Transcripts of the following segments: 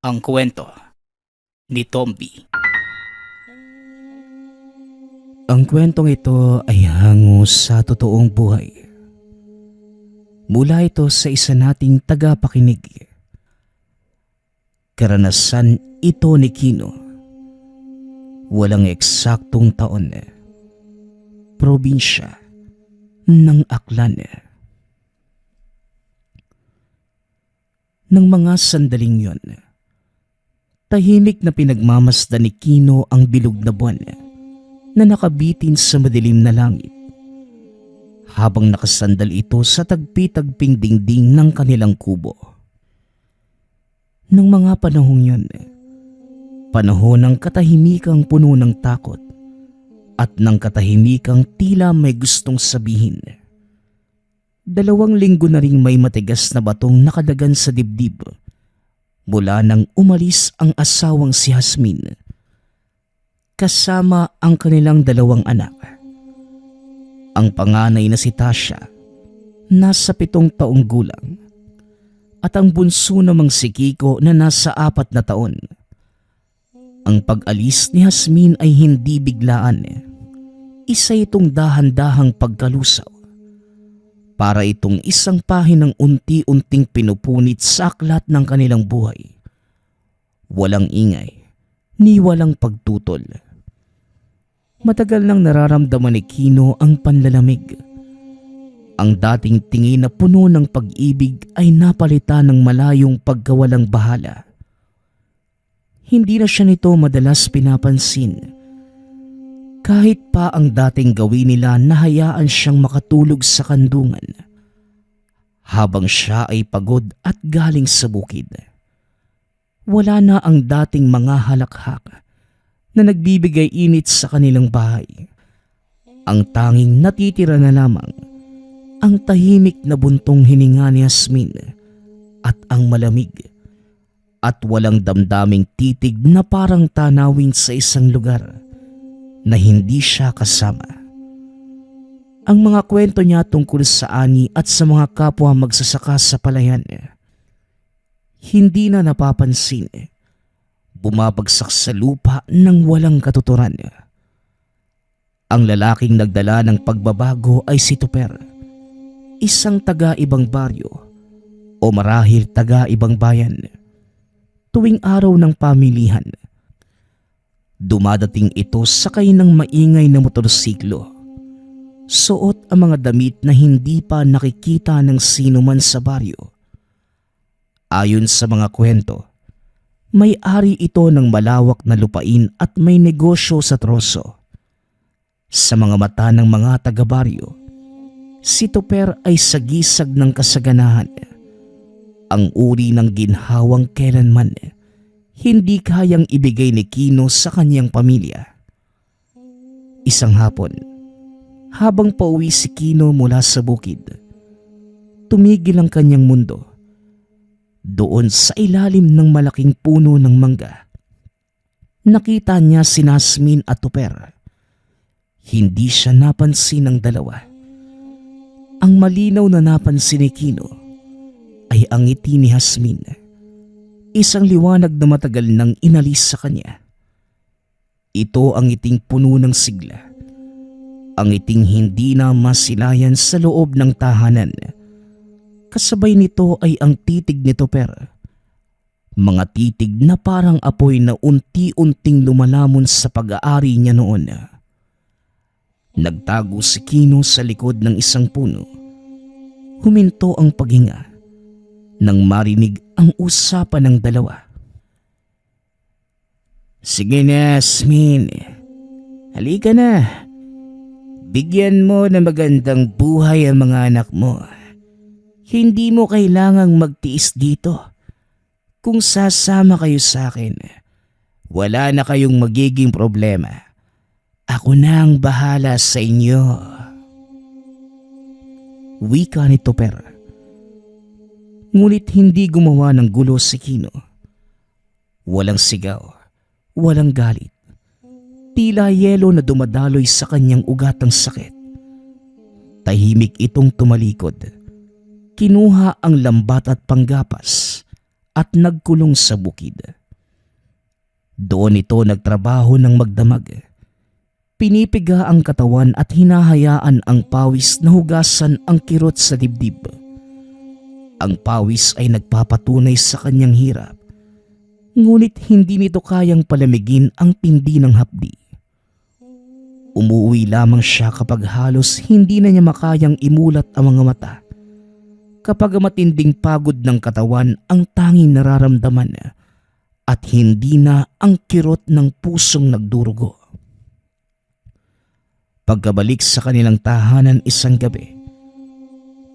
Ang kwento ni Tomby. Ang kwentong ito ay hango sa totoong buhay. Mula ito sa isa nating tagapakinig. Karanasan ito ni Kino. Walang eksaktong taon. Probinsya ng Aklan. Nang mga sandaling yon, tahimik na pinagmamasdan ni Kino ang bilog na buwan na nakabitin sa madilim na langit. Habang nakasandal ito sa tagpi-tagping dingding ng kanilang kubo. Nang mga panahong yon, panahon ng katahimikang puno ng takot at ng katahimikang tila may gustong sabihin. 2 linggo na ring may matigas na batong nakadagan sa dibdib mula nang umalis ang asawang si Jasmine kasama ang kanilang 2 anak. Ang panganay na si Tasha, nasa 7 taong gulang, at ang bunso namang si Kiko na nasa 4 na taon. Ang pag-alis ni Jasmine ay hindi biglaan. Isa itong dahan-dahang pagkalusaw. Para itong isang pahinang unti-unting pinupunit sa aklat ng kanilang buhay. Walang ingay, ni walang pagtutol. Matagal nang nararamdaman ni Kino ang panlalamig. Ang dating tingin na puno ng pag-ibig ay napalitan ng malayong pagkawalang bahala. Hindi na siya nito madalas pinapansin. Kahit pa ang dating gawin nila, nahayaan siyang makatulog sa kandungan habang siya ay pagod at galing sa bukid. Wala na ang dating mga halakhak na nagbibigay init sa kanilang bahay. Ang tanging natitira na lamang ang tahimik na buntong hininga ni Jasmine at ang malamig at walang damdaming titig na parang tanawin sa isang lugar na hindi siya kasama. Ang mga kwento niya tungkol sa ani at sa mga kapwa magsasaka sa palayan, hindi na napapansin, bumabagsak sa lupa ng walang katuturan. Ang lalaking nagdala ng pagbabago ay si Tuper, isang taga-ibang baryo o marahil taga-ibang bayan. Tuwing araw ng pamilihan, dumadating ito sakay ng maingay na motorsiklo. Suot ang mga damit na hindi pa nakikita ng sino man sa baryo. Ayon sa mga kwento, may-ari ito ng malawak na lupain at may negosyo sa troso. Sa mga mata ng mga taga-baryo, si Tuper ay sagisag ng kasaganahan. Ang uri ng ginhawang kailanman hindi kayang ibigay ni Kino sa kanyang pamilya. Isang hapon, habang pauwi si Kino mula sa bukid, tumigil ang kanyang mundo. Doon sa ilalim ng malaking puno ng mangga, nakita niya si Jasmine at Tuper. Hindi siya napansin ng dalawa. Ang malinaw na napansin ni Kino ay ang ngiti ni Jasmine. Isang liwanag na matagal nang inalis sa kanya. Ito ang ngiting puno ng sigla. Ang ngiting hindi na masilayan sa loob ng tahanan. Kasabay nito ay ang titig ni Tuper. Mga titig na parang apoy na unti-unting lumalamon sa pag-aari niya noon. Nagtago si Kino sa likod ng isang puno. Huminto ang paghinga nang marinig ang usapan ng dalawa. Sige na, Jasmine. Halika na. Bigyan mo ng magandang buhay ang mga anak mo. Hindi mo kailangang magtiis dito. Kung sasama kayo sa akin, wala na kayong magiging problema. Ako na ang bahala sa inyo. Wika ni Tuper. Ngunit hindi gumawa ng gulo si Kino. Walang sigaw, walang galit. Tila yelo na dumadaloy sa kanyang ugat ng sakit. Tahimik itong tumalikod. Kinuha ang lambat at panggapas at nagkulong sa bukid. Doon ito nagtrabaho ng magdamag. Pinipiga ang katawan at hinahayaan ang pawis na hugasan ang kirot sa dibdib. Ang pawis ay nagpapatunay sa kanyang hirap, ngunit hindi nito kayang palamigin ang tindi ng hapdi. Umuwi lamang siya kapag halos hindi na niya makayang imulat ang mga mata. Kapag matinding pagod ng katawan ang tanging nararamdaman at hindi na ang kirot ng pusong nagdurugo. Pagkabalik sa kanilang tahanan isang gabi,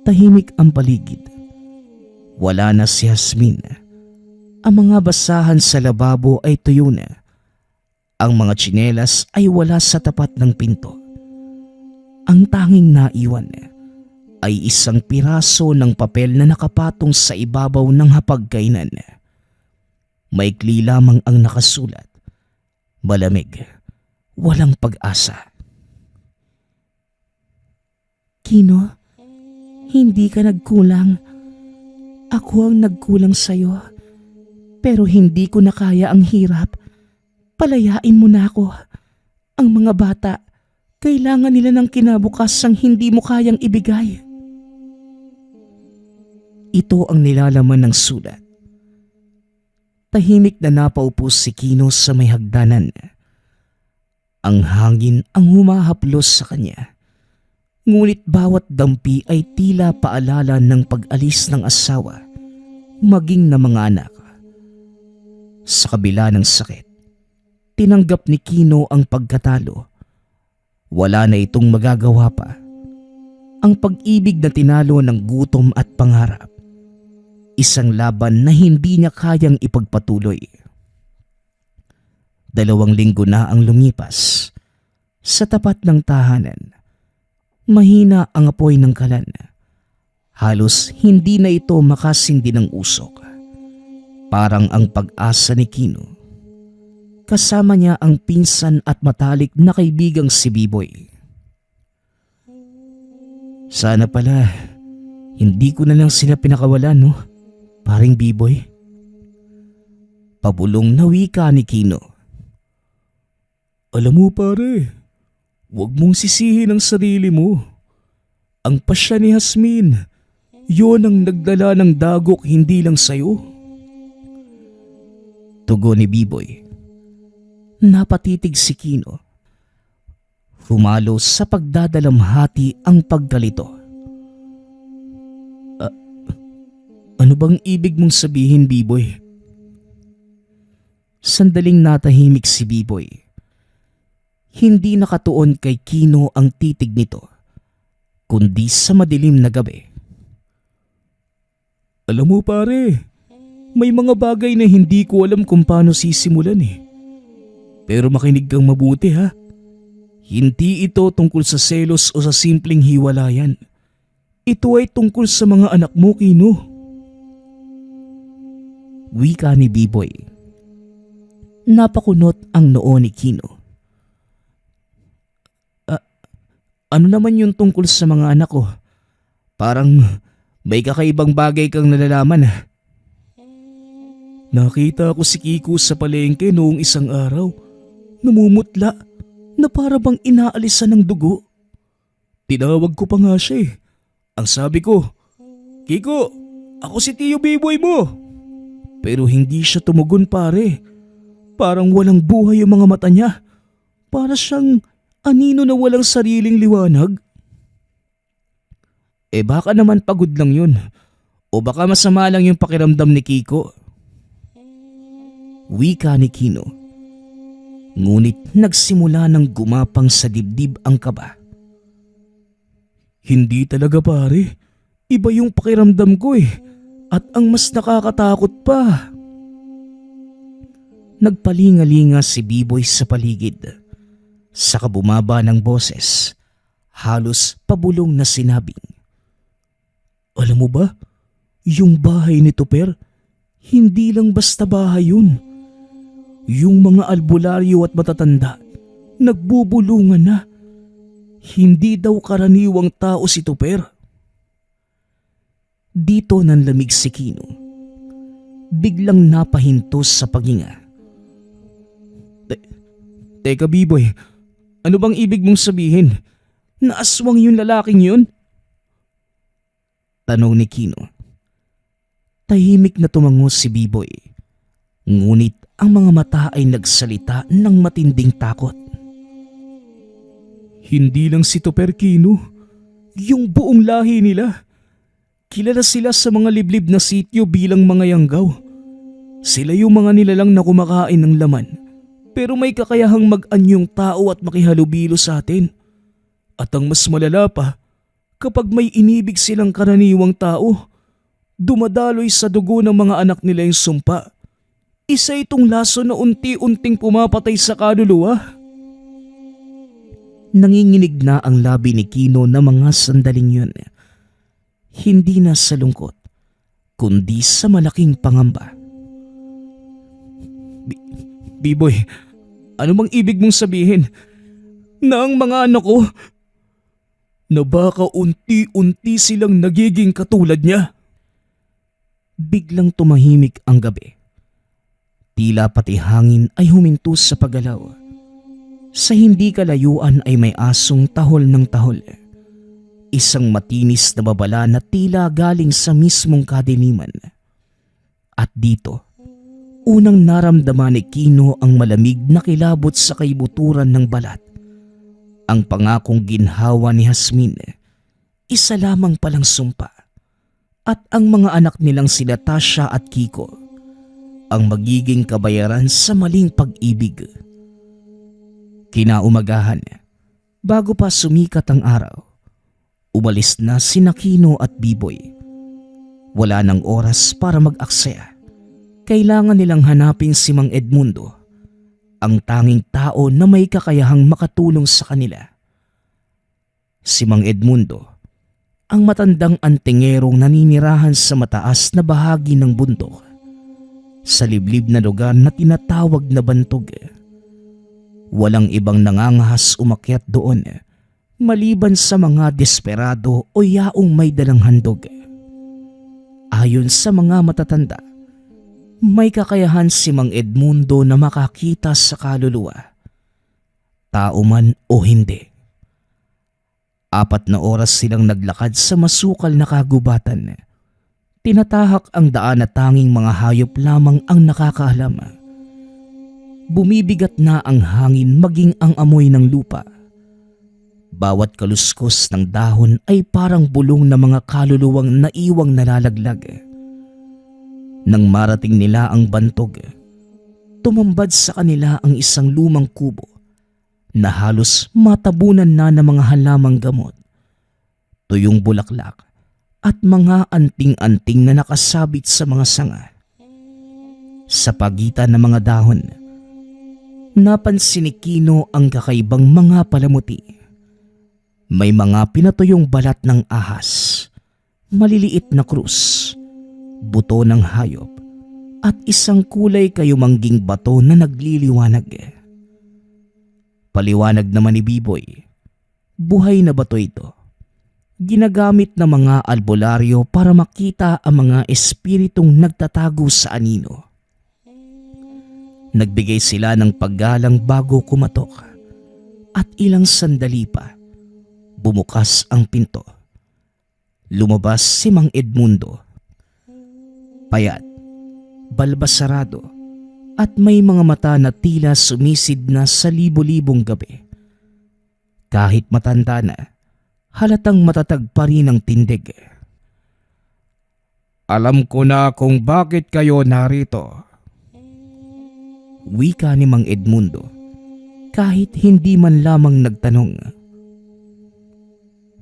tahimik ang paligid. Wala na si Jasmine. Ang mga basahan sa lababo ay tuyo na. Ang mga tsinelas ay wala sa tapat ng pinto. Ang tanging naiwan ay isang piraso ng papel na nakapatong sa ibabaw ng hapagkainan. Maikli lamang ang nakasulat. Malamig, walang pag-asa. Kino, hindi ka nagkulang. Ako ang nagkulang sa'yo. Pero hindi ko na kaya ang hirap. Palayain mo na ako. Ang mga bata, kailangan nila ng kinabukasang hindi mo kayang ibigay. Ito ang nilalaman ng sulat. Tahimik na napaupo si Kino sa may hagdanan. Ang hangin ang humahaplos sa kanya. Ngunit bawat dampi ay tila paalala ng pag-alis ng asawa, maging ng mga anak. Sa kabila ng sakit, tinanggap ni Kino ang pagkatalo. Wala na itong magagawa pa. Ang pag-ibig na tinalo ng gutom at pangarap. Isang laban na hindi niya kayang ipagpatuloy. 2 linggo na ang lumipas. Sa tapat ng tahanan, mahina ang apoy ng kalan. Halos hindi na ito makasindi ng usok. Parang ang pag-asa ni Kino. Kasama niya ang pinsan at matalik na kaibigang si Biboy. Sana pala, hindi ko na lang sila pinakawalan, no? Paring Biboy. Pabulong na wika ni Kino. Alam mo pare, huwag mong sisihin ang sarili mo. Ang pasya ni Jasmine, yon ang nagdala ng dagok hindi lang sayo. Tugon ni Biboy. Napatitig si Kino. Humalo sa pagdadalamhati ang pagkalito. Ano bang ibig mong sabihin, Biboy? Sandaling natahimik si Biboy. Hindi nakatuon kay Kino ang titig nito, kundi sa madilim na gabi. Alam mo pare, may mga bagay na hindi ko alam kung paano sisimulan eh. Pero makinig kang mabuti ha. Hindi ito tungkol sa selos o sa simpleng hiwalayan. Ito ay tungkol sa mga anak mo, Kino. Wika ni Biboy. Napakunot ang noo ni Kino. Ano naman yung tungkol sa mga anak ko? Parang may kakaibang bagay kang nalalaman. Nakita ko si Kiko sa palengke noong isang araw. Namumutla na para bang inaalisan ng dugo. Tinawag ko pa nga siya eh. Ang sabi ko, Kiko, ako si Tio Biboy mo. Pero hindi siya tumugon pare. Parang walang buhay yung mga mata niya. Para siyang anino na walang sariling liwanag. Baka naman pagod lang yun. O baka masama lang yung pakiramdam ni Kiko. Wika ni Kino. Ngunit nagsimula ng gumapang sa dibdib ang kaba. Hindi talaga pare. Iba yung pakiramdam ko eh. At ang mas nakakatakot pa. Nagpalingalinga si Biboy sa paligid. Saka bumaba ng boses. Halos pabulong na sinabing, alam mo ba, yung bahay ni Tuper, hindi lang basta bahay yun. Yung mga albularyo at matatanda, nagbubulungan na. Hindi daw karaniwang tao si Tuper. Dito nanlamig si Kino. biglang napahintos sa paghinga. Teka Biboy, ano bang ibig mong sabihin? Naaswang yung lalaking yun? Tanong ni Kino. Tahimik na tumango si Biboy. Ngunit ang mga mata ay nagsalita ng matinding takot. Hindi lang si Toper, Kino. Yung buong lahi nila. Kilala sila sa mga liblib na sityo bilang mga yanggaw. Sila yung mga nilalang na kumakain ng laman. Pero may kakayahang mag-anyong tao at makihalubilo sa atin. At ang mas malala pa, kapag may inibig silang karaniwang tao, dumadaloy sa dugo ng mga anak nila yung sumpa. Isa itong laso na unti-unting pumapatay sa kaluluwa. Nanginginig na ang labi ni Kino na mga sandaling yun. Hindi na sa lungkot, kundi sa malaking pangamba. Biboy, ano bang ibig mong sabihin? Na ang mga anak ko, na baka unti-unti silang nagiging katulad niya? Biglang tumahimik ang gabi. Tila pati hangin ay huminto sa paggalaw. Sa hindi kalayuan ay may asong tahol ng tahol. Isang matinis na babala na tila galing sa mismong kadiliman. At dito, unang naramdaman ni Kino ang malamig na kilabot sa kaibuturan ng balat. Ang pangakong ginhawa ni Jasmine, isa lamang palang sumpa. At ang mga anak nilang sila Tasha at Kiko, ang magiging kabayaran sa maling pag-ibig. Kinaumagahan, bago pa sumikat ang araw, umalis na sina Kino at Biboy. Wala nang oras para mag-aksaya. Kailangan nilang hanapin si Mang Edmundo, ang tanging tao na may kakayahang makatulong sa kanila. Si Mang Edmundo, ang matandang antingerong naninirahan sa mataas na bahagi ng bundok, sa liblib na lugar na tinatawag na Bantog. Walang ibang nangangahas umakyat doon maliban sa mga desperado o yaong may dalang handog. Ayon sa mga matatanda, may kakayahan si Mang Edmundo na makakita sa kaluluwa, tao man o hindi. 4 na oras silang naglakad sa masukal na kagubatan. Tinatahak ang daan na tanging mga hayop lamang ang nakakaalam. Bumibigat na ang hangin maging ang amoy ng lupa. Bawat kaluskos ng dahon ay parang bulong na mga kaluluwang naiwang nalalaglag. Nang marating nila ang Bantog, tumambad sa kanila ang isang lumang kubo na halos matabunan na ng mga halamang gamot, tuyong bulaklak at mga anting-anting na nakasabit sa mga sanga. Sa pagitan ng mga dahon, napansin ni Kino ang kakaibang mga palamuti. May mga pinatuyong balat ng ahas, maliliit na krus, buto ng hayop at isang kulay kayumangging bato na nagliliwanag. Paliwanag naman ni Biboy, buhay na bato ito. Ginagamit ng mga albularyo para makita ang mga espiritong nagtatago sa anino. Nagbigay sila ng paggalang bago kumatok at ilang sandali pa, bumukas ang pinto. Lumabas si Mang Edmundo. Payat, balbasarado at may mga mata na tila sumisid na sa libo-libong gabi. Kahit matanda na, halatang matatag pa rin ang tindig. Alam ko na kung bakit kayo narito. Wika ni Mang Edmundo, kahit hindi man lamang nagtanong.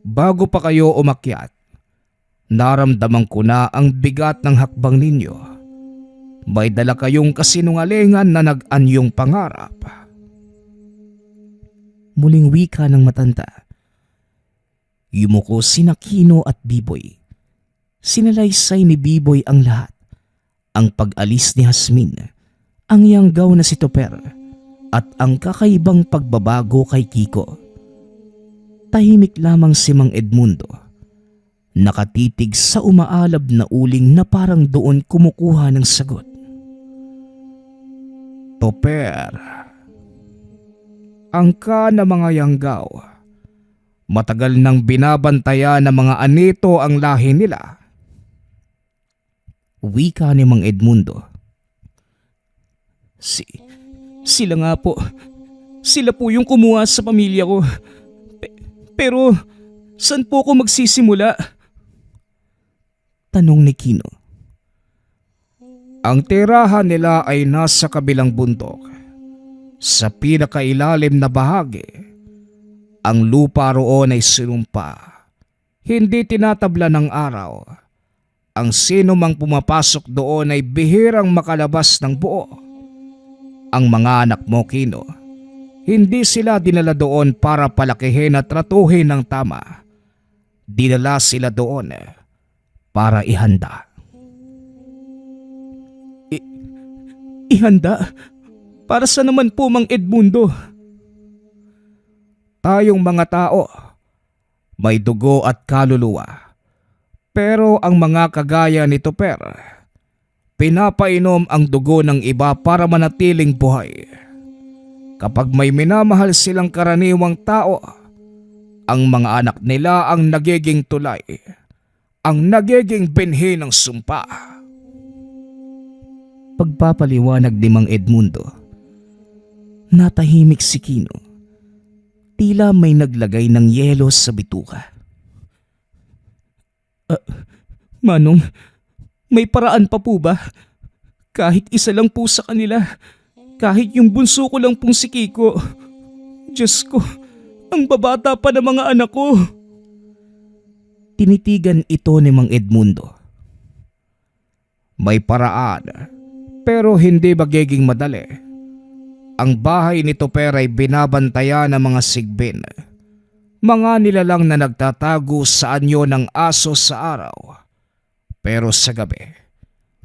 Bago pa kayo umakyat, naramdaman ko na ang bigat ng hakbang ninyo. May dala kayong kasinungalingan na nag-anyong pangarap. Muling wika ng matanda. Yumuko sina Kino at Biboy. Sinalaysay ni Biboy ang lahat. Ang pag-alis ni Jasmine, ang yanggaw na si Toper, at ang kakaibang pagbabago kay Kiko. Tahimik lamang si Mang Edmundo. nakatitig sa umaalab na uling na parang doon kumukuha ng sagot. Toper, angka na mga yanggaw. Matagal nang binabantayan ng mga anito ang lahi nila. Wika ni Mang Edmundo. Sila nga po. Sila po yung kumuha sa pamilya ko. Pero saan po ako magsisimula? Tanong ni Kino. Ang tirahan nila ay nasa kabilang bundok. Sa pinakailalim na bahagi, ang lupa roon ay sinumpa. Hindi tinatabla ng araw. Ang sino mang pumapasok doon ay bihirang makalabas ng buo. Ang mga anak mo, Kino, hindi sila dinala doon para palakihin at tratuhin ng tama. Dinala sila doon para ihanda. Ihanda? Para sa naman po, Mang Edmundo? Tayong mga tao, may dugo at kaluluwa. Pero ang mga kagaya ni Toper, pinapainom ang dugo ng iba para manatiling buhay. Kapag may minamahal silang karaniwang tao, ang mga anak nila ang nagiging tulay, ang nagiging binhi ng sumpa. Pagpapaliwanag ni Mang Edmundo, natahimik si Kino. Tila may naglagay ng yelo sa bituka. Manong, may paraan pa po ba? Kahit isa lang po sa kanila. Kahit yung bunso ko lang pong si Kiko. Diyos ko, ang babata pa ng mga anak ko. Tinitigan ito ni Mang Edmundo. May paraan, pero hindi magiging madali. Ang bahay ni Toper ay binabantayan ng mga sigbin. Mga nilalang na nagtatago sa anyo ng aso sa araw. Pero sa gabi,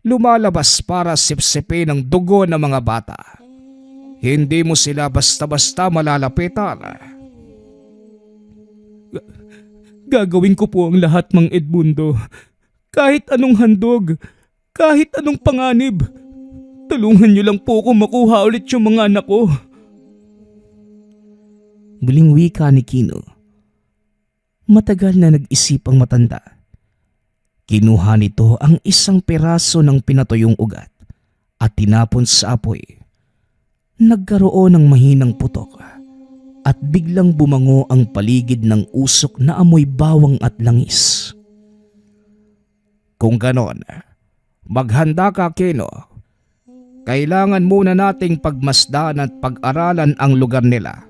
lumalabas para sipsipin ang dugo ng mga bata. Hindi mo sila basta-basta malalapitan. Gagawin ko po ang lahat, Mang Edmundo. Kahit anong handog, kahit anong panganib. Tulungan niyo lang po ako makuha ulit yung mga anak ko. Muling wika ni Kino. Matagal na nag-isip ang matanda. Kinuha nito ang isang piraso ng pinatuyong ugat at tinapon sa apoy. Nagkaroon ng mahinang putok at biglang bumango ang paligid ng usok na amoy bawang at langis. Kung ganon, maghanda ka, Kino. Kailangan muna nating pagmasdan at pag-aralan ang lugar nila.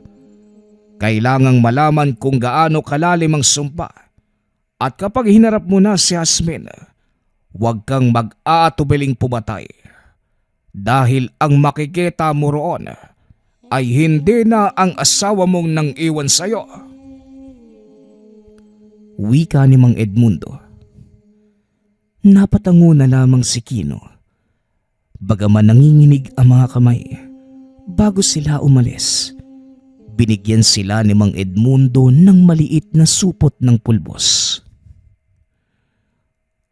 Kailangang malaman kung gaano kalalim ang sumpa. At kapag hinarap mo na si Jasmine, huwag kang mag-aatubiling pumatay. Dahil ang makikita mo roon ay hindi na ang asawa mong nang iwan sa'yo. Wika ni Mang Edmundo. Napatango na lamang si Kino. Bagaman nanginginig ang mga kamay, bago sila umalis, binigyan sila ni Mang Edmundo ng maliit na supot ng pulbos.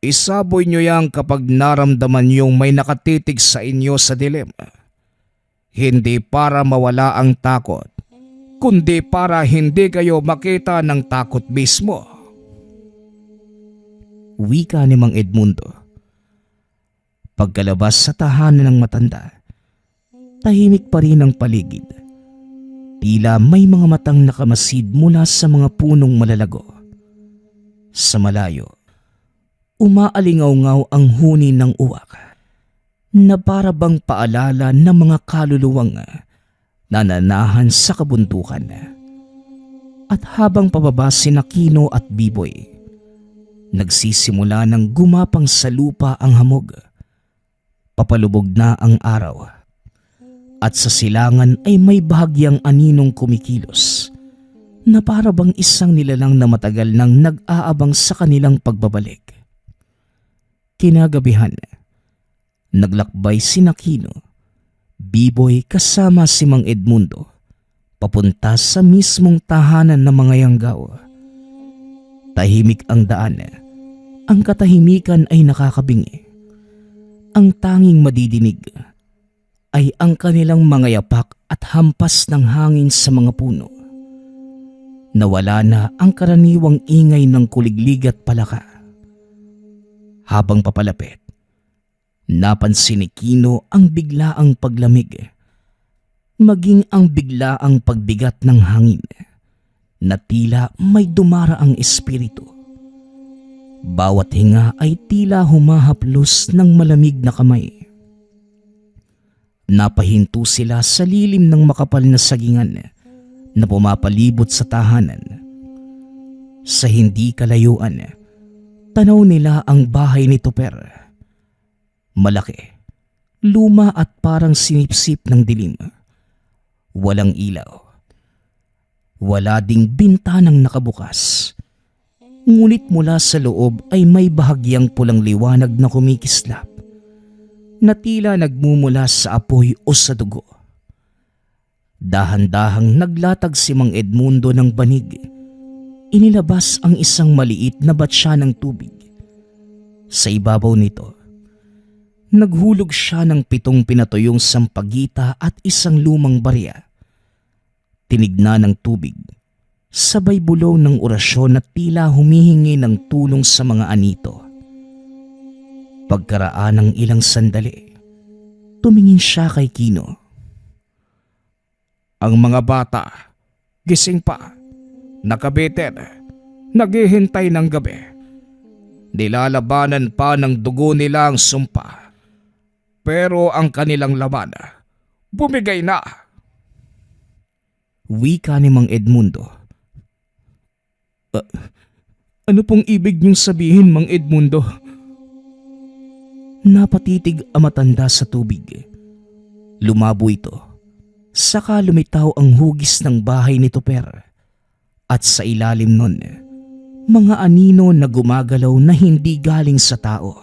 Isaboy nyo yan kapag naramdaman yung may nakatitig sa inyo sa dilim. Hindi para mawala ang takot, kundi para hindi kayo makita ng takot mismo. Wika ni Mang Edmundo. Pagkalabas sa tahanan ng matanda, tahimik pa rin ang paligid. Tila may mga matang nakamasid mula sa mga punong malalago. Sa malayo, umaalingaw-ngaw ang huni ng uwak na para bang paalala ng mga kaluluwang nananahan sa kabundukan. At habang pababa sina Kino at Biboy, nagsisimula ng gumapang sa lupa ang hamog. Papalubog na ang araw at sa silangan ay may bahagyang aninong kumikilos na para bang isang nilalang na matagal nang nag-aabang sa kanilang pagbabalik. Kinagabihan, naglakbay sina Kino, Biboy kasama si Mang Edmundo papunta sa mismong tahanan ng mga yanggaw. Tahimik ang daan Ang katahimikan ay nakakabingi. Ang tanging madidinig ay ang kanilang mga yapak at hampas ng hangin sa mga puno. Nawala na ang karaniwang ingay ng kuliglig at palaka. Habang papalapit, napansin ni Kino ang biglaang paglamig, maging ang biglaang pagbigat ng hangin na tila may dumaraang espiritu. Bawat hinga ay tila humahaplos ng malamig na kamay. Napahinto sila sa lilim ng makapal na sagingan na pumapalibot sa tahanan. Sa hindi kalayuan, tanaw nila ang bahay ni Tupper. Malaki, luma at parang sinipsip ng dilim. Walang ilaw. Wala ding bintanang nakabukas. Ngunit mula sa loob ay may bahagyang pulang liwanag na kumikislap, na tila nagmumula sa apoy o sa dugo. Dahan-dahang naglatag si Mang Edmundo ng banig. Inilabas ang isang maliit na batsa ng tubig. Sa ibabaw nito, naghulog siya ng 7 pinatuyong sampagita at isang lumang barya. Tinignan ng tubig, sabay bulong ng orasyon na tila humihingi ng tulong sa mga anito. Pagkaraan ng ilang sandali, tumingin siya kay Kino. Ang mga bata, gising pa, nakabitin, naghihintay ng gabi. Nilalabanan pa ng dugo nila ang sumpa. Pero ang kanilang laban, bumigay na. Wika ni Mang Edmundo. Ano pong ibig niyong sabihin, Mang Edmundo? Napatitig ang matanda sa tubig. Lumabo ito. Saka lumitaw ang hugis ng bahay ni Tupper. At sa ilalim nun, mga anino na gumagalaw na hindi galing sa tao.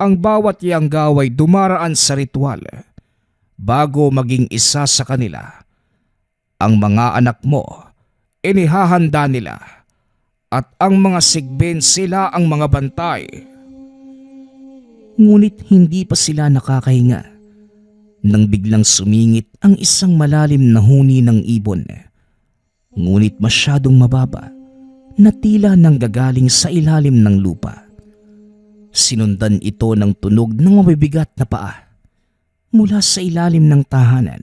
Ang bawat yanggaw ay dumaraan sa ritual bago maging isa sa kanila. Ang mga anak mo, inihahanda nila, at ang mga sigbin sila ang mga bantay. Ngunit hindi pa sila nakakahinga nang biglang sumingit ang isang malalim na huni ng ibon. Ngunit masyadong mababa na tila nanggagaling sa ilalim ng lupa. Sinundan ito ng tunog ng mabibigat na paa mula sa ilalim ng tahanan.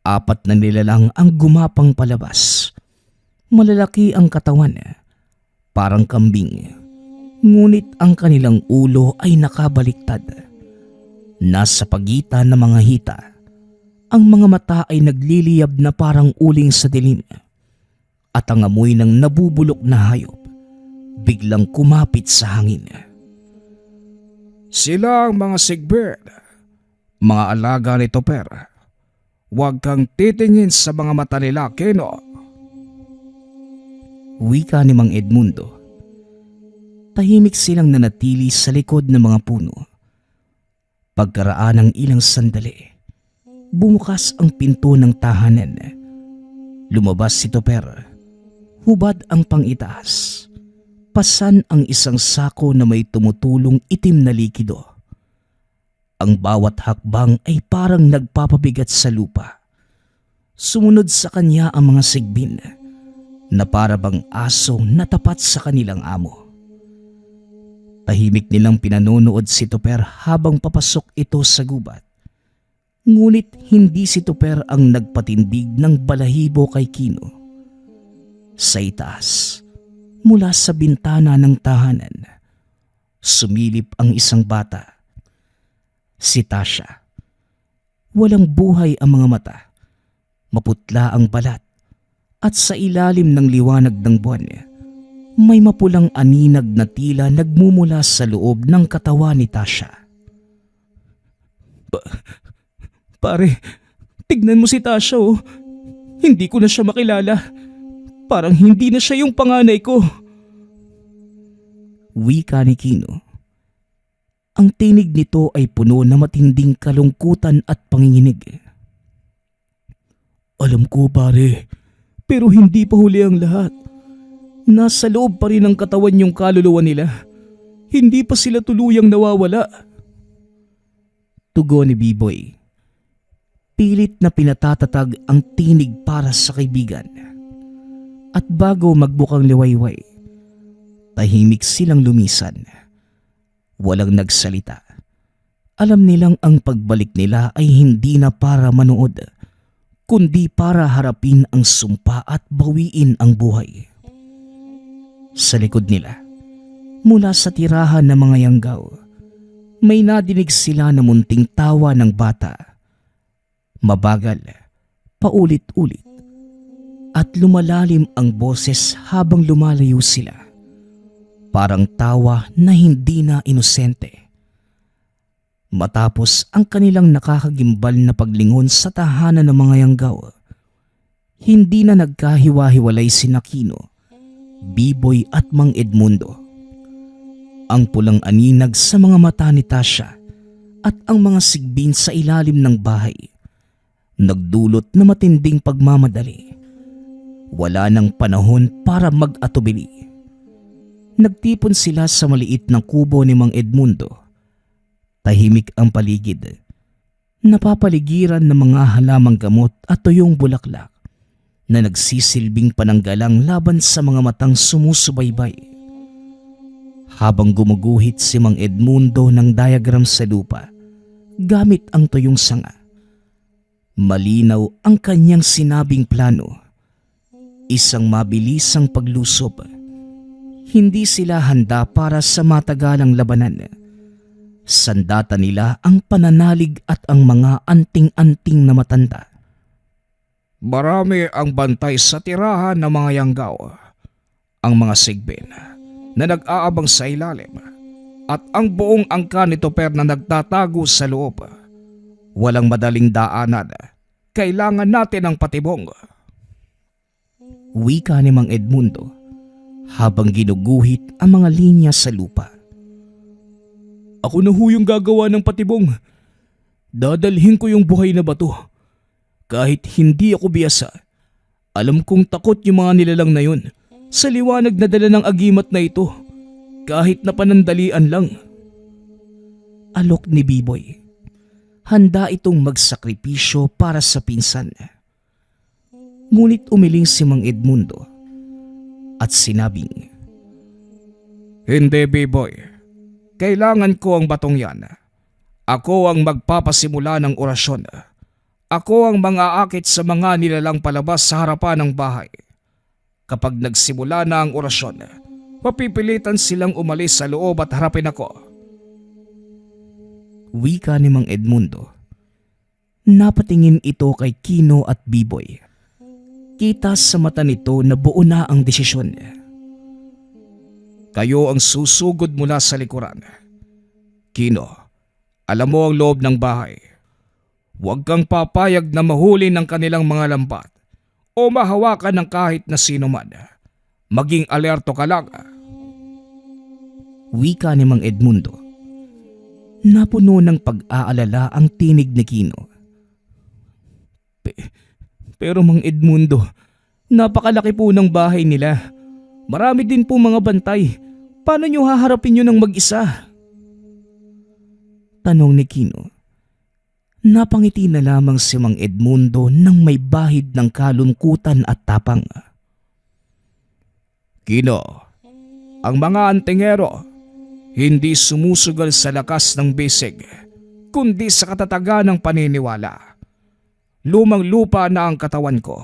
4 na nilalang ang gumapang palabas. Malalaki ang katawan, parang kambing. Ngunit ang kanilang ulo ay nakabaliktad. Nasa pagitan ng mga hita, ang mga mata ay nagliliyab na parang uling sa dilim. At ang amoy ng nabubulok na hayop biglang kumapit sa hangin. Sila ang mga sigbin, mga alaga ni Tupper. Huwag kang titingin sa mga mata nila, Kino. Wika ni Mang Edmundo. Tahimik silang nanatili sa likod ng mga puno. Pagkaraan ng ilang sandali, bumukas ang pinto ng tahanan. Lumabas si Tupper. Hubad ang pangitaas. Pasan ang isang sako na may tumutulong itim na likido. Ang bawat hakbang ay parang nagpapabigat sa lupa. Sumunod sa kanya ang mga sigbin na para bang aso na tapat sa kanilang amo. Tahimik nilang pinanonood si Tupper habang papasok ito sa gubat. Ngunit hindi si Tupper ang nagpatindig ng balahibo kay Kino. Sa itaas, mula sa bintana ng tahanan, sumilip ang isang bata. Si Tasha. Walang buhay ang mga mata. Maputla ang balat. At sa ilalim ng liwanag ng buwan, may mapulang aninag na tila nagmumula sa loob ng katawan ni Tasha. Pare, tignan mo si Tasha, oh. Hindi ko na siya makilala. Parang hindi na siya yung panganay ko. Wika ni Kino. Ang tinig nito ay puno na matinding kalungkutan at panginginig. Alam ko, pare, pero hindi pa huli ang lahat. Nasa loob pa rin ng katawan yung kaluluwa nila. Hindi pa sila tuluyang nawawala. Tugon ni Biboy. Pilit na pinatatatag ang tinig para sa kaibigan. At bago magbukang liwayway, tahimik silang lumisan. Walang nagsalita. Alam nilang ang pagbalik nila ay hindi na para manood, kundi para harapin ang sumpa at bawiin ang buhay. Sa likod nila, mula sa tirahan ng mga yanggaw, may nadinig sila na munting tawa ng bata. Mabagal, paulit-ulit, at lumalalim ang boses habang lumalayo sila. Parang tawa na hindi na inosente. Matapos ang kanilang nakakagimbal na paglingon sa tahanan ng mga yanggaw, hindi na nagkahiwa-hiwalay si Aquino, Biboy at Mang Edmundo. Ang pulang aninag sa mga mata ni Tasha at ang mga sigbin sa ilalim ng bahay nagdulot na matinding pagmamadali. Wala nang panahon para mag-atubili. Nagtipon sila sa maliit na kubo ni Mang Edmundo. Tahimik ang paligid. Napapaligiran ng mga halamang gamot at tuyong bulaklak na nagsisilbing pananggalang laban sa mga matang sumusubaybay. Habang gumuguhit si Mang Edmundo ng diagram sa lupa gamit ang tuyong sanga, malinaw ang kanyang sinabing plano. Isang mabilisang paglusob. Hindi sila handa para sa matagalang labanan. Sandata nila ang pananalig at ang mga anting-anting na matanda. Marami ang bantay sa tirahan ng mga yanggaw. Ang mga sigbin na nag-aabang sa ilalim at ang buong angka nito na nagtatago sa loob. Walang madaling daanan. Kailangan natin ang patibong. Wika ni Mang Edmundo habang ginuguhit ang mga linya sa lupa. Ako na ho yung gagawa ng patibong. Dadalhin ko yung buhay na bato. Kahit hindi ako biyasa, alam kong takot yung mga nilalang na yun sa liwanag na dala ng agimat na ito, kahit na panandalian lang. Alok ni Biboy. Handa itong magsakripisyo para sa pinsan. Ngunit umiling si Mang Edmundo at sinabing, Hindi, Biboy. Kailangan ko ang batong yan. Ako ang magpapasimula ng orasyon. Ako ang mang-aakit sa mga nilalang palabas sa harapan ng bahay. Kapag nagsimula na ang orasyon, mapipilitan silang umalis sa loob at harapin ako. Wika ni Mang Edmundo. Napatingin ito kay Kino at Biboy. Kita sa mata nito na buo na ang desisyon. Kayo ang susugod mula sa likuran. Kino, alam mo ang loob ng bahay. Huwag kang papayag na mahuli ng kanilang mga lambat o mahawakan ng kahit na sino man. Maging alerto ka lang. Wika ni Mang Edmundo. Napuno ng pag-aalala ang tinig ni Kino. Pero Mang Edmundo, napakalaki po ng bahay nila. Marami din po mga bantay. Paano nyo haharapin yun ng mag-isa? Tanong ni Kino. Napangiti na lamang si Mang Edmundo nang may bahid ng kalungkutan at tapang. Kino, ang mga antingero hindi sumusugal sa lakas ng bisig, kundi sa katatagan ng paniniwala. Lumang lupa na ang katawan ko,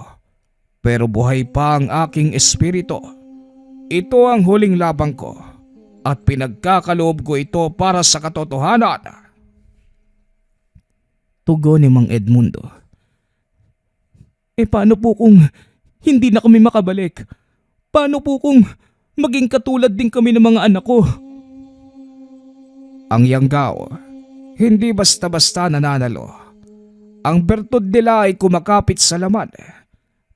pero buhay pa ang aking espiritu. Ito ang huling labang ko at pinagkakaloob ko ito para sa katotohanan. Tugon ni Mang Edmundo. Paano po kung hindi na kami makabalik? Paano po kung maging katulad din kami ng mga anak ko? Ang yanggaw, hindi basta-basta nananalo. Ang bertud nila ay kumakapit sa laman.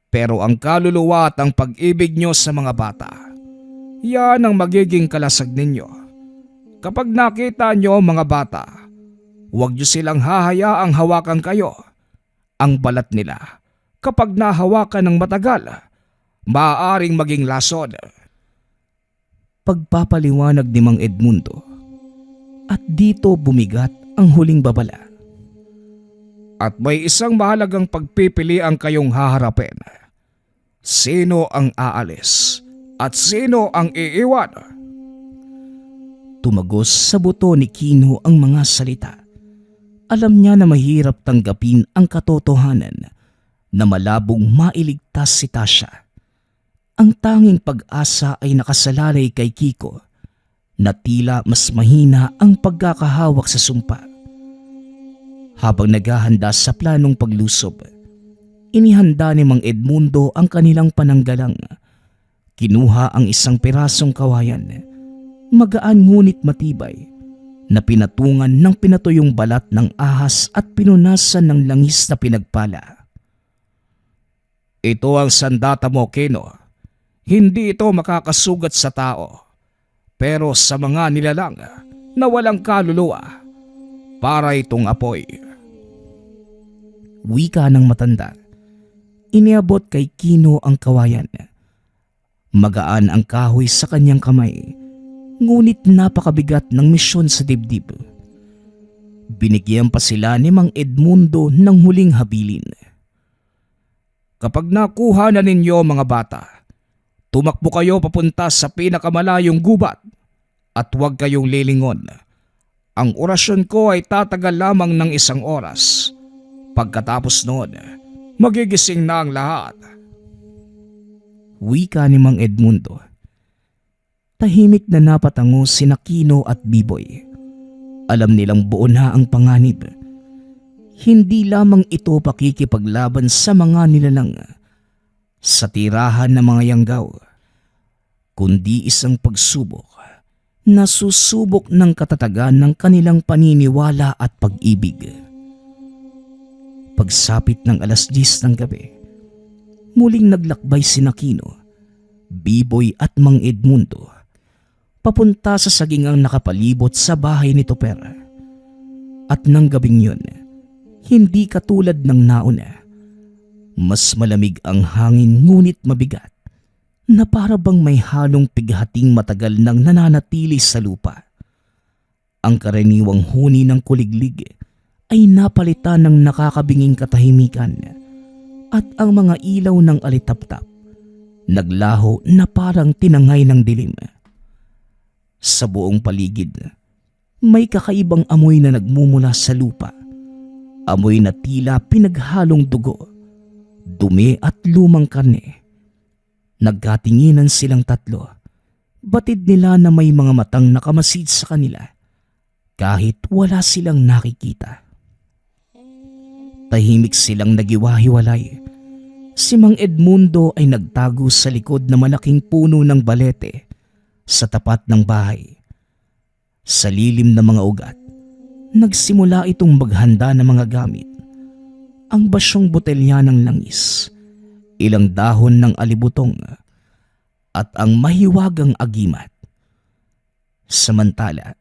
Pero ang kaluluwa at ang pag-ibig nyo sa mga bata, yan ang magiging kalasag ninyo. Kapag nakita nyo mga bata, huwag nyo silang hahayaang hawakan kayo. Ang balat nila, kapag nahawakan ng matagal, maaaring maging lason. pagpapaliwanag ni Mang Edmundo. At dito bumigat ang huling babala. At may isang mahalagang pagpipilian kayong haharapin. Sino ang aalis at sino ang iiwan? Tumagos sa buto ni Kino ang mga salita. Alam niya na mahirap tanggapin ang katotohanan na malabong mailigtas si Tasha. Ang tanging pag-asa ay nakasalalay kay Kiko na tila mas mahina ang pagkakahawak sa sumpa. Habang naghahanda sa planong paglusob, inihanda ni Mang Edmundo ang kanilang pananggalang. Kinuha ang isang pirasong kawayan, magaan ngunit matibay, na pinatungan ng pinatuyong balat ng ahas at pinunasan ng langis na pinagpala. Ito ang sandata mo, Kino. Hindi ito makakasugat sa tao, pero sa mga nilalang na walang kaluluwa, para itong apoy. Wika ng matanda. Iniabot kay Kino ang kawayan. Magaan ang kahoy sa kanyang kamay, ngunit napakabigat ng misyon sa dibdib. Binigyan pa sila ni Mang Edmundo ng huling habilin. Kapag nakuha na ninyo mga bata, tumakbo kayo papunta sa pinakamalayong gubat at huwag kayong lilingon. Ang orasyon ko ay tatagal lamang ng 1 oras. Pagkatapos noon, magigising na ang lahat. Wika ni Mang Edmundo. Tahimik na napatango sina Kino at Biboy. Alam nilang buo na ang panganib. Hindi lamang ito pakikipaglaban sa mga nilalang, sa tirahan ng mga yanggaw, kundi isang pagsubok na susubok ng katatagan ng kanilang paniniwala at pag-ibig. Pagsapit ng 10:00 ng gabi, muling naglakbay sina Kino, Biboy at Mang Edmundo papunta sa sagingang nakapalibot sa bahay ni Toper. At nang gabing yun, hindi katulad ng nauna. Mas malamig ang hangin ngunit mabigat, na para bang may halong pighating matagal nang nananatili sa lupa. Ang karaniwang huni ng kuliglig ay napalitan ng nakakabinging katahimikan, at ang mga ilaw ng alitaptap naglaho na parang tinangay ng dilim. Sa buong paligid, may kakaibang amoy na nagmumula sa lupa. Amoy na tila pinaghalong dugo, dumi at lumang karne. Nagkatinginan silang tatlo. Batid nila na may mga matang nakamasid sa kanila kahit wala silang nakikita. Tahimik silang nagiwahiwalay. Si Mang Edmundo ay nagtago sa likod na malaking puno ng balete sa tapat ng bahay. Sa lilim ng mga ugat, nagsimula itong maghanda ng mga gamit. Ang basyong botelya ng langis, ilang dahon ng alibutong, at ang mahiwagang agimat. Samantala,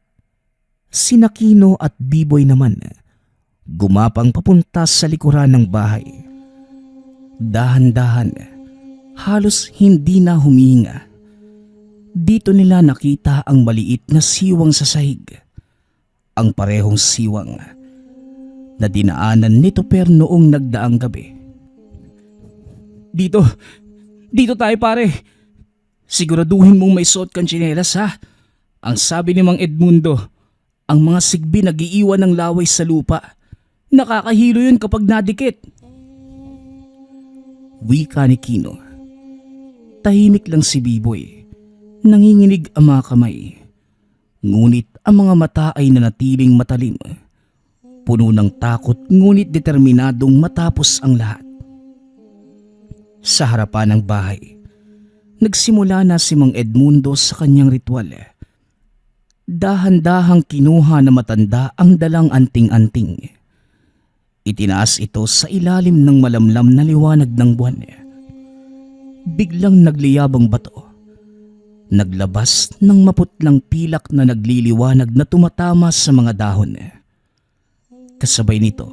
sina Kino at Biboy naman gumapang papunta sa likuran ng bahay. Dahan-dahan, halos hindi na humihinga. Dito nila nakita ang maliit na siwang sa sahig. Ang parehong siwang na dinaanan ni Toper noong nagdaang gabi. Dito tayo pare. Siguraduhin mong may suot kang tsinelas ha. Ang sabi ni Mang Edmundo, ang mga sigbi nag-iiwan ng laway sa lupa. Nakakahilo yun kapag nadikit. Wika ni Kino. Tahimik lang si Biboy. Nanginginig ang mga kamay. Ngunit ang mga mata ay nanatiling matalim. Puno ng takot ngunit determinadong matapos ang lahat. Sa harapan ng bahay, nagsimula na si Mang Edmundo sa kanyang ritual. Dahan-dahang kinuha na matanda ang dalang anting-anting. Itinaas ito sa ilalim ng malamlam na liwanag ng buwan. Biglang nagliyabang bato. Naglabas ng maputlang pilak na nagliliwanag na tumatama sa mga dahon. Kasabay nito,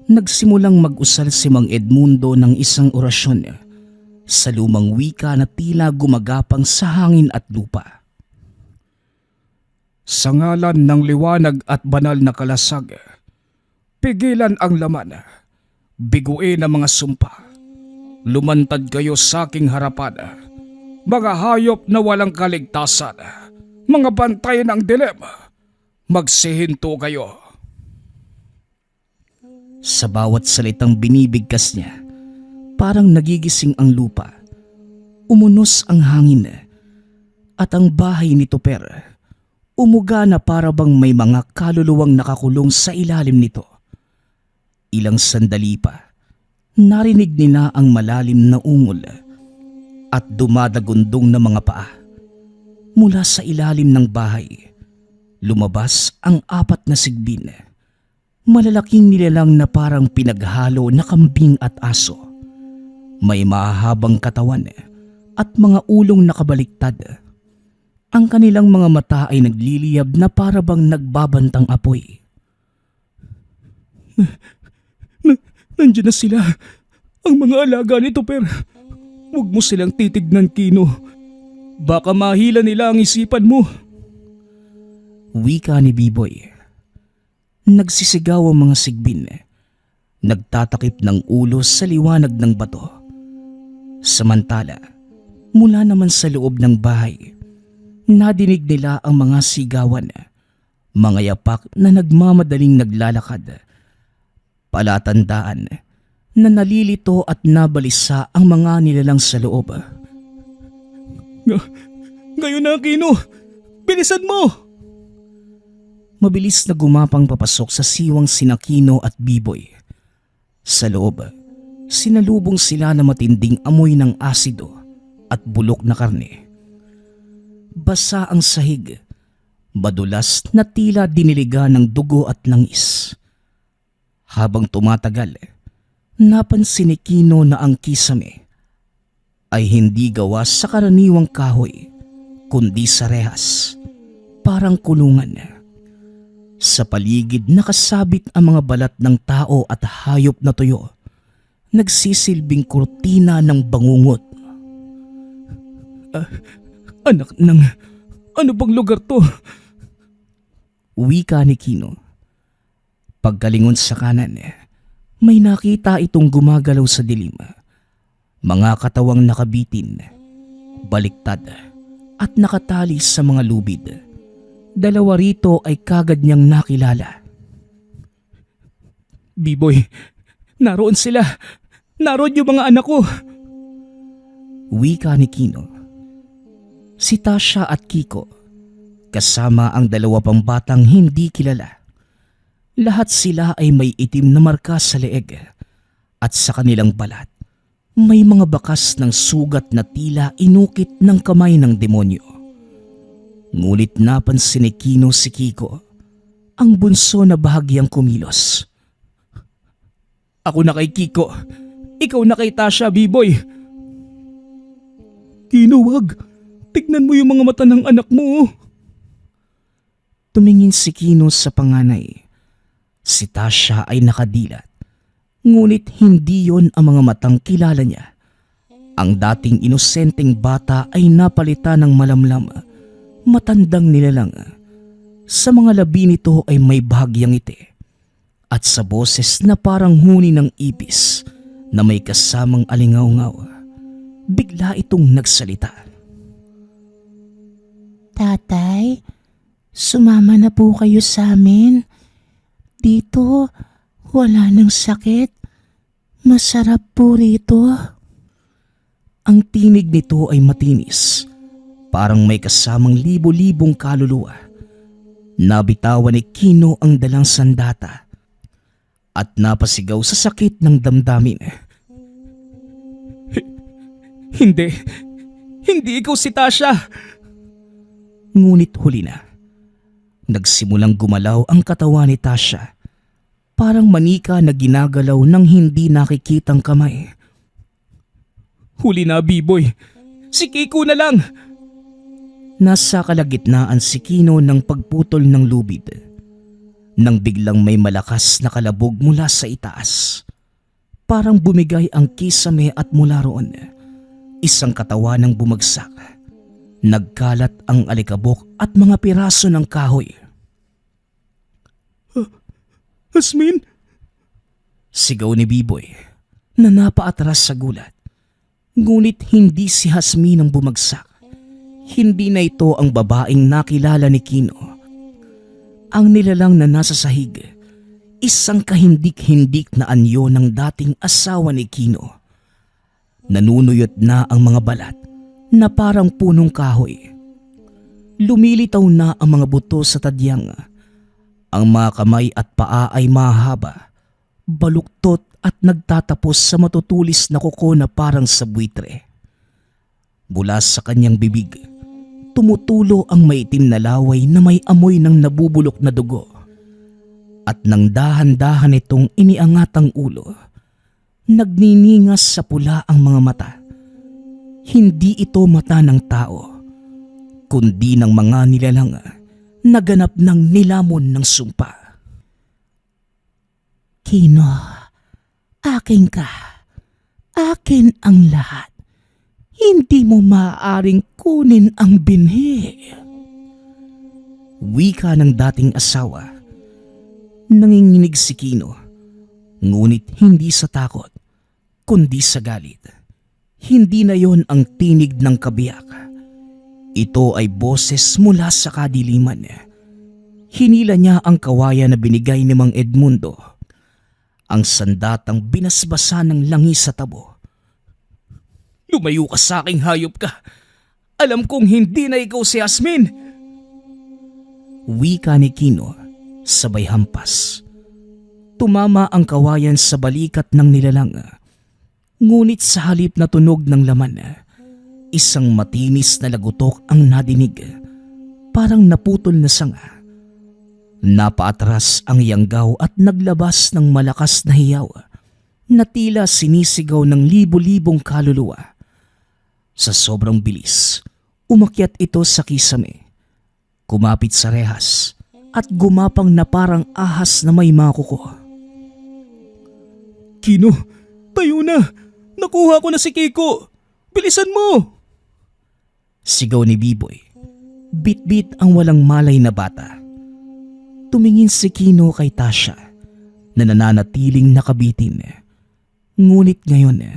nagsimulang mag-usal si Mang Edmundo ng isang orasyon sa lumang wika na tila gumagapang sa hangin at lupa. Sa ngalan ng liwanag at banal na kalasag, pigilan ang laman, biguin ang mga sumpa. Lumantad kayo sa aking harapan, mga hayop na walang kaligtasan, mga bantay ng dilim, magsihinto kayo. Sa bawat salitang binibigkas niya, parang nagigising ang lupa. Umunos ang hangin at ang bahay ni Tuper umuga na para bang may mga kaluluwang nakakulong sa ilalim nito. Ilang sandali pa, narinig nila ang malalim na ungol at dumadagundong na mga paa. Mula sa ilalim ng bahay, lumabas ang 4 na sigbin. Malalaking nilalang na parang pinaghalo na kambing at aso. May mahahabang katawan at mga ulong nakabaliktad. Ang kanilang mga mata ay nagliliyab na para bang nagbabantang apoy. Nandiyan na sila. Ang mga alaga ni Tuper. Huwag mo silang titignan, Kino. Baka mahila nila ang isipan mo. Wika ni Biboy. Nagsisigaw ang mga sigbin. Nagtatakip ng ulo sa liwanag ng bato. Samantala, mula naman sa loob ng bahay, nadinig nila ang mga sigawan, mga yapak na nagmamadaling naglalakad. Palatandaan na nalilito at nabalisa ang mga nilalang sa loob. Ngayon na, Kino. Bilisan mo! Mabilis na gumapang papasok sa siwang sina Kino at Biboy. Sa loob, sinalubong sila na matinding amoy ng asido at bulok na karne. Basa ang sahig, madulas na tila diniliga ng dugo at langis. Habang tumatagal, napansin ni Kino na ang kisame ay hindi gawa sa karaniwang kahoy, kundi sa rehas, parang kulungan. Sa paligid nakasabit ang mga balat ng tao at hayop na tuyo, nagsisilbing kurtina ng bangungot. Anak ng... Ano bang lugar to? Wika ni Kino. Pagkalingon sa kanan, may nakita itong gumagalaw sa dilim. Mga katawang nakabitin, baliktad at nakatali sa mga lubid. 2 rito ay kagad niyang nakilala. Biboy, naroon sila. Naroon yung mga anak ko. Wika ni Kino. Si Tasha at Kiko, kasama ang 2 pang batang hindi kilala. Lahat sila ay may itim na marka sa leeg at sa kanilang balat may mga bakas ng sugat na tila inukit ng kamay ng demonyo. Ngulit napansin ni Kino si Kiko, ang bunso na bahagyang kumilos. Ako na kay Kiko. Ikaw na kay Tasha, Biboy. Kino, wag. Tignan mo yung mga mata ng anak mo. Tumingin si Kino sa panganay. Si Tasha ay nakadilat. Ngunit hindi yon ang mga matang kilala niya. Ang dating inosenteng bata ay napalitan ng malamlam, matandang nilalang. Sa mga labi nito ay may bahagyang ngiti. At sa boses na parang huni ng ipis na may kasamang alingaw-ngaw, bigla itong nagsalita. Tatay, sumama na po kayo sa amin. Dito, wala nang sakit. Masarap po rito. Ang tinig nito ay matinis, parang may kasamang libo-libong kaluluwa. Nabitawan ni Kino ang dalang sandata at napasigaw sa sakit ng damdamin. Hindi. Hindi ikaw si Tasha. Ngunit huli na. Nagsimulang gumalaw ang katawan ni Tasha. Parang manika na ginagalaw ng hindi nakikitang kamay. Huli na, Biboy. Si Kiko na lang. Nasa kalagitnaan si Kino ng pagputol ng lubid. Nang biglang may malakas na kalabog mula sa itaas. Parang bumigay ang kisame at mula roon, isang katawan ng bumagsak. Nagkalat ang alikabok at mga piraso ng kahoy. Hasmin? Sigaw ni Biboy na napaatras sa gulat. Ngunit hindi si Hasmin ang bumagsak. Hindi na ito ang babaeng nakilala ni Kino. Ang nilalang na nasa sahig, isang kahindik-hindik na anyo ng dating asawa ni Kino. Nanunuyot na ang mga balat na parang punong kahoy. Lumilitaw na ang mga buto sa tadyang. Ang mga kamay at paa ay mahaba, baluktot at nagtatapos sa matutulis na kuko na parang sa buitre. Mula sa kanyang bibig, tumutulo ang maitim na laway na may amoy ng nabubulok na dugo. At nang dahan-dahan itong iniangat ang ulo, nagniningas sa pula ang mga mata. Hindi ito mata ng tao, kundi ng mga nilalang na ganap ng nilamon ng sumpa. Kino, akin ka. Akin ang lahat. Hindi mo maaaring kunin ang binhi. Wika ng dating asawa. Nanginginig si Kino, ngunit hindi sa takot, kundi sa galit. Hindi na yon ang tinig ng kabiyak. Ito ay boses mula sa kadiliman. Hinila niya ang kawayan na binigay ni Mang Edmundo, ang sandatang binasbasa ng langis sa tabo. Lumayo ka sa aking hayop ka. Alam kong hindi na ikaw si Hasmin. Wika ni Kino, sabay hampas. Tumama ang kawayan sa balikat ng nilalang. Ngunit sa halip na tunog ng laman, isang matinis na lagutok ang nadinig. Parang naputol na sanga. Napaatras ang yanggaw at naglabas ng malakas na hiyaw na tila sinisigaw ng libo-libong kaluluwa. Sa sobrang bilis, umakyat ito sa kisame. Kumapit sa rehas at gumapang na parang ahas na may mga kuko. Kino, tayo na! Nakuha ko na si Kiko! Bilisan mo! Sigaw ni Biboy. Bit-bit ang walang malay na bata. Tumingin si Kino kay Tasha na nananatiling nakabitin. Ngunit ngayon,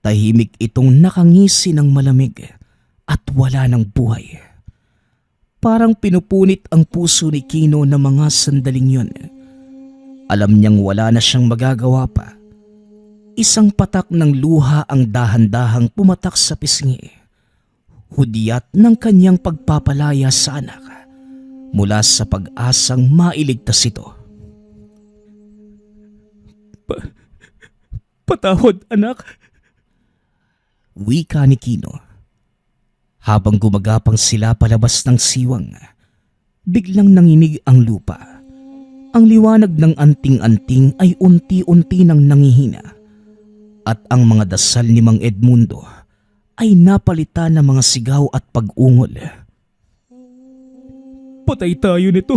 tahimik itong nakangisi ng malamig at wala ng buhay. Parang pinupunit ang puso ni Kino ng mga sandaling yun. Alam niyang wala na siyang magagawa pa. Isang patak ng luha ang dahan-dahang pumatak sa pisngi. Hudyat ng kanyang pagpapalaya sa anak mula sa pag-asang mailigtas ito. Patawad, anak. Wika ni Kino. Habang gumagapang sila palabas ng siwang, biglang nanginig ang lupa. Ang liwanag ng anting-anting ay unti-unti nang nangihina. At ang mga dasal ni Mang Edmundo ay napalitan ng mga sigaw at pag-ungol. Patay tayo nito.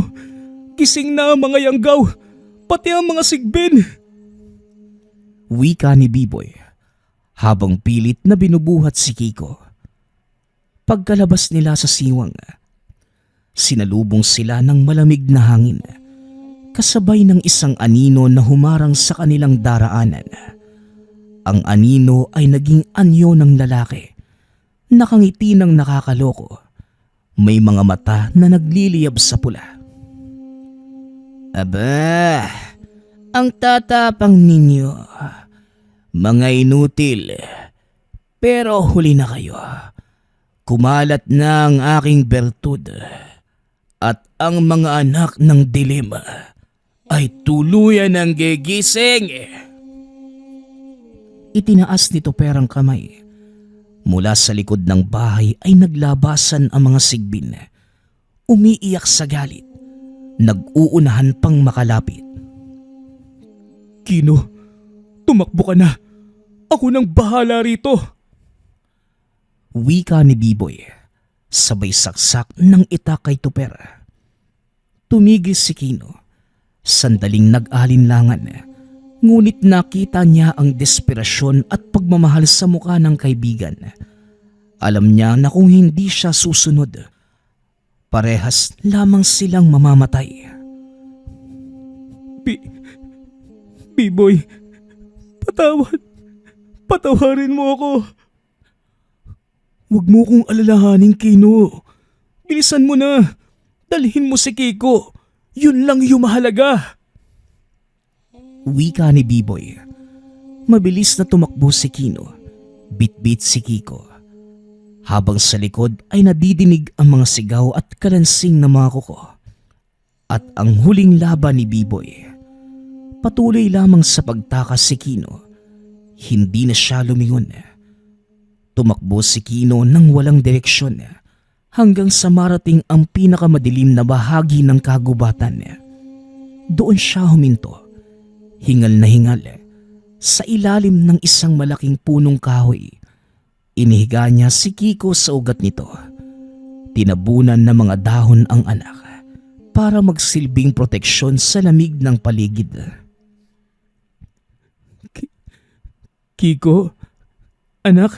Gising na ang mga yanggaw, pati ang mga sigbin. Wika ni Biboy habang pilit na binubuhat si Kiko. Pagkalabas nila sa siwang, sinalubong sila ng malamig na hangin, kasabay ng isang anino na humarang sa kanilang daraanan. Ang anino ay naging anyo ng lalaki. Nakangiti ng nakakaloko. May mga mata na nagliliyab sa pula. Aba, ang tatapang ninyo. Mga inutil. Pero huli na kayo. Kumalat na ang aking bertud. At ang mga anak ng dilim ay tuluyan ng gigising. Itinaas nito perang kamay. Mula sa likod ng bahay ay naglabasan ang mga sigbin. Umiiyak sa galit. Nag-uunahan pang makalapit. Kino, tumakbo ka na. Ako nang bahala rito. Wika ni Biboy, sabay saksak ng itak kay Tuper. Tumigil si Kino. Sandaling nag-alinlangan. Ngunit nakita niya ang desperasyon at pagmamahal sa mukha ng kaibigan. Alam niya na kung hindi siya susunod, parehas lamang silang mamamatay. B-Boy, patawarin mo ako. Huwag mo kong alalahanin, Kino. Bilisan mo na. Dalhin mo si Kiko. Yun lang yung mahalaga. Wika ni B-Boy. Mabilis na tumakbo si Kino. Bit-bit si Kiko. Habang sa likod ay nadidinig ang mga sigaw at kalansing ng mga kuko. At ang huling laban ni B-Boy. Patuloy lamang sa pagtakas si Kino. Hindi na siya lumingon. Tumakbo si Kino nang walang direksyon hanggang sa marating ang pinakamadilim na bahagi ng kagubatan. Doon siya huminto, hingal na hingal, sa ilalim ng isang malaking punong kahoy. Inihiga niya si Kiko sa ugat nito. Tinabunan ng mga dahon ang anak para magsilbing proteksyon sa lamig ng paligid. Kiko, anak,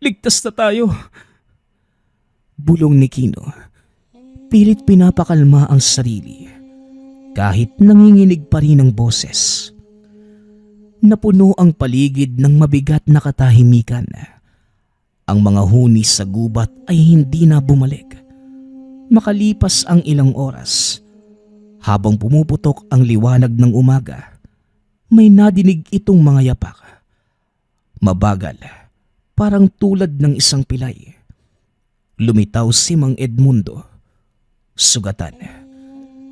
ligtas na tayo. Bulong ni Kino. Pilit pinapakalma ang sarili kahit nanginginig pa rin ang boses. Napuno ang paligid ng mabigat na katahimikan. Ang mga huni sa gubat ay hindi na bumalik. Makalipas ang ilang oras, habang pumuputok ang liwanag ng umaga, may nadinig itong mga yapak. Mabagal, parang tulad ng isang pilay. Lumitaw si Mang Edmundo. Sugatan.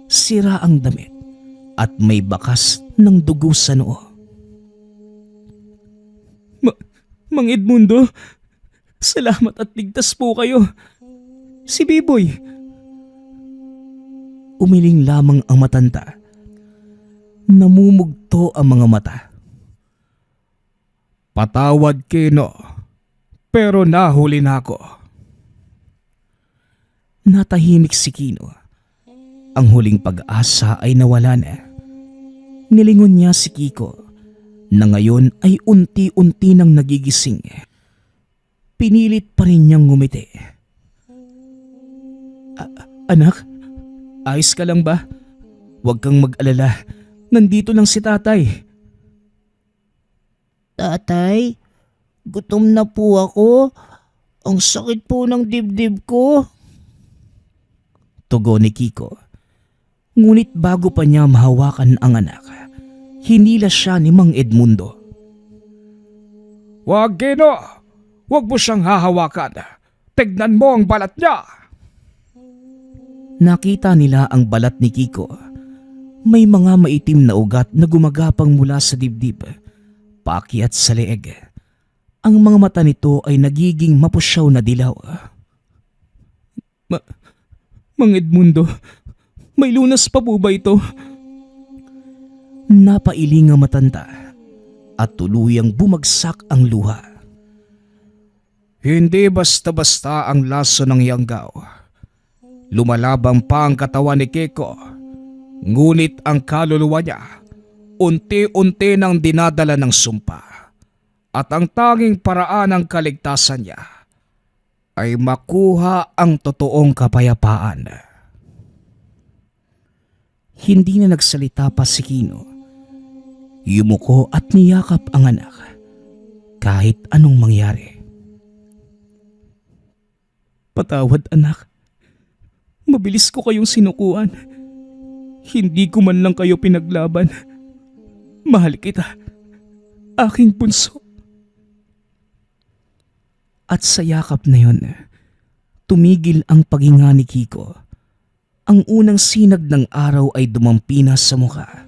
Sira ang damit at may bakas ng dugo sa noo. Mang Edmundo, salamat at ligtas po kayo. Si B-Boy. Umiling lamang ang matanda. Namumugto ang mga mata. Patawad, Kino, pero nahuli na ako. Natahimik si Kino. Ang huling pag-asa ay nawala na. Nilingon niya si Kiko na ngayon ay unti-unti nang nagigising. Pinilit pa rin niyang ngumiti. Anak, ayos ka lang ba? Huwag kang mag-alala. Nandito lang si tatay. Tatay, gutom na po ako. Ang sakit po ng dibdib ko. Tugon ni Kiko. Ngunit bago pa niya mahawakan ang anak, hinila siya ni Mang Edmundo. Wag, Kino. Huwag mo siyang hahawakan. Tignan mo ang balat niya. Nakita nila ang balat ni Kiko. May mga maitim na ugat na gumagapang mula sa dibdib, paakyat sa leeg. Ang mga mata nito ay nagiging mapusyaw na dilaw. Mang Edmundo, may lunas pa po ba ito? Napailing ang matanda at tuluyang bumagsak ang luha. Hindi basta-basta ang laso ng Yanggaw. Lumalabang pa ang katawan ni Kiko, ngunit ang kaluluwa niya unti-unti nang dinadala ng sumpa. At ang tanging paraan ng kaligtasan niya ay makuha ang totoong kapayapaan. Hindi na nagsalita pa si Kino. Yumuko at niyakap ang anak kahit anong mangyari. Patawad, anak. Mabilis ko kayong sinukuan. Hindi ko man lang kayo pinaglaban. Mahal kita, aking bunso. At sa yakap na yon, tumigil ang paghinga ni Kiko. Ang unang sinag ng araw ay dumampi na sa mukha.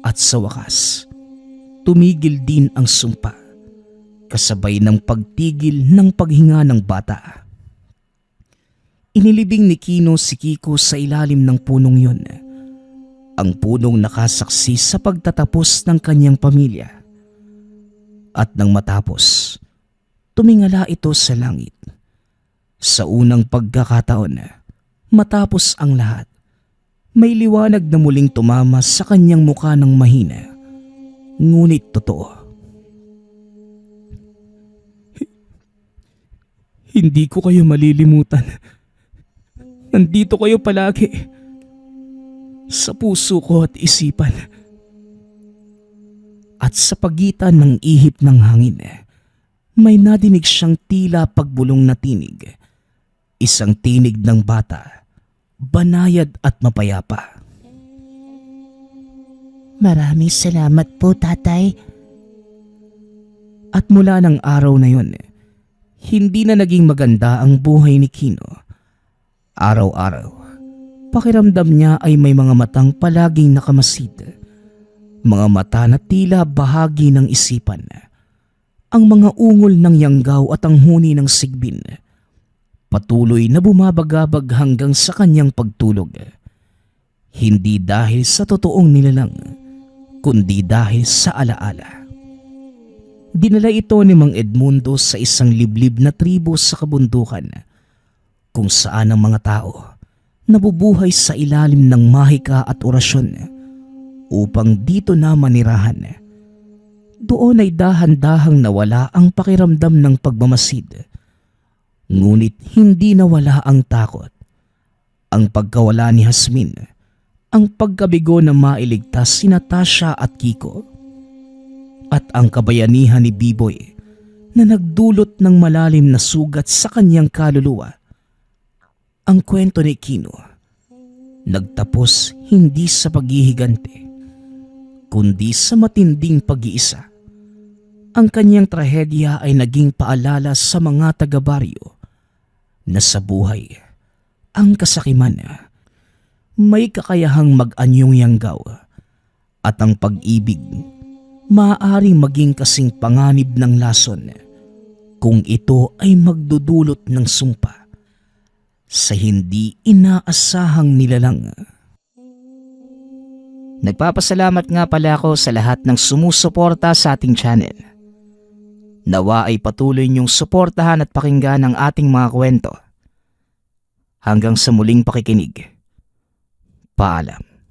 At sa wakas, tumigil din ang sumpa, kasabay ng pagtigil ng paghinga ng bata. Inilibing ni Kino si Kiko sa ilalim ng punong yon. Ang punong nakasaksi sa pagtatapos ng kanyang pamilya. At nang matapos, tumingala ito sa langit. Sa unang pagkakataon, matapos ang lahat, may liwanag na muling tumama sa kanyang mukha ng mahina. Ngunit totoo. Hindi ko kayo malilimutan. Nandito kayo palagi. Sa puso ko at isipan. At sa pagitan ng ihip ng hangin, may nadinig siyang tila pagbulong na tinig. Isang tinig ng bata, banayad at mapayapa. Maraming salamat po, tatay. At mula ng araw na yon, hindi na naging maganda ang buhay ni Kino. Araw-araw, pakiramdam niya ay may mga matang palaging nakamasid. Mga mata na tila bahagi ng isipan. Ang mga ungol ng yanggaw at ang huni ng sigbin. Patuloy na bumabagabag hanggang sa kanyang pagtulog. Hindi dahil sa totoong nilalang, kundi dahil sa alaala. Dinala ito ni Mang Edmundo sa isang liblib na tribo sa kabundukan, kung saan ang mga tao nabubuhay sa ilalim ng mahika at orasyon upang dito na manirahan. Doon ay dahan-dahang nawala ang pakiramdam ng pagmamasid. Ngunit hindi nawala ang takot, ang pagkawala ni Jasmine, ang pagkabigo na mailigtas sina Tasha at Kiko, at ang kabayanihan ni Biboy na nagdulot ng malalim na sugat sa kanyang kaluluwa. Ang kwento ni Kino nagtapos hindi sa paghihigante, kundi sa matinding pag-iisa. Ang kanyang trahedya ay naging paalala sa mga taga-baryo na sa buhay, ang kasakiman may kakayahang mag-anyong yanggaw, at ang pag-ibig maaaring maging kasing panganib ng lason kung ito ay magdudulot ng sumpa sa hindi inaasahang nilalang. Nagpapasalamat nga pala ako sa lahat ng sumusuporta sa ating channel. Nawa ay patuloy niyong suportahan at pakinggan ang ating mga kwento. Hanggang sa muling pakikinig. Paalam.